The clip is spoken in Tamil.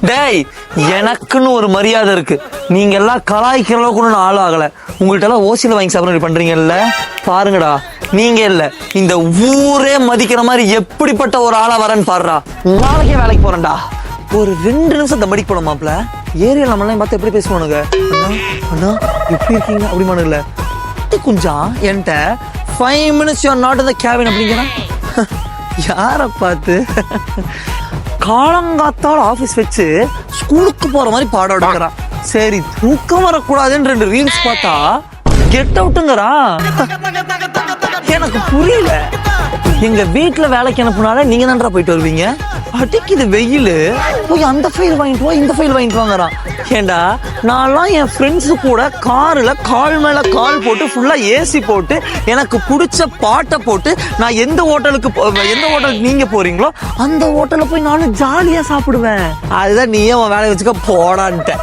டேய், எனக்குன்னு ஒரு மரியாதை இருக்கு. நீங்க எல்லாம் கலாய்க்கிற அளவுக்கு ஒன்றும் ஆள் ஆகல. உங்கள்கிட்ட எல்லாம் ஓசியில வாங்கி சாப்பிட பண்றீங்கல்ல, பாருங்கடா. நீங்க இல்ல, இந்த ஊரே மதிக்கிற மாதிரி எப்படிப்பட்ட ஒரு ஆளா வரேன்னு பாருடா. நாளைக்கே வேலைக்கு போறேன்டா. ஒரு 2 நிமிஷம் தம்படிக்கு போன மாப்பிள்ள ஏரியா நம்மளாம் பார்த்து எப்படி பேசுவானுங்க. அண்ணா எப்படி இருக்கீங்க அப்படிமானுங்கள. குஞ்சா என்கிட்ட 5 minutes you are not in the cabin அப்படிங்கிறான். யார பார்த்து காலங்காத்தால் ஆபீஸ் வச்சு ஸ்கூலுக்கு போற மாதிரி பாடம் எடுக்கிறான். சரி, தூக்கம் வரக்கூடாதுன்னு 2 ரீல்ஸ் பார்த்தா கெட் அவுட்டுங்கிறா. எனக்கு புரியல. எங்க வீட்டுல வேலைக்கு அனுப்புனால நீங்க தான்டா போயிட்டு வருவீங்க. அடிக்குது வெயில், போய் அந்த ஃபைல் வாங்கிட்டு வா, இந்த ஃபைல் வாங்கிட்டு வாங்கறான். ஏண்டா, நான்லாம் என் ஃப்ரெண்ட்ஸு கூட கார்ல கால் மேல கால் போட்டு ஃபுல்லா ஏசி போட்டு எனக்கு பிடிச்ச பாட்டை போட்டு நான் எந்த ஹோட்டலுக்கு நீங்க போறீங்களோ அந்த ஹோட்டல்ல போய் நானும் ஜாலியா சாப்பிடுவேன். அதுதான் நீயே உன் வேலையை வச்சுக்க போடான்ட்ட.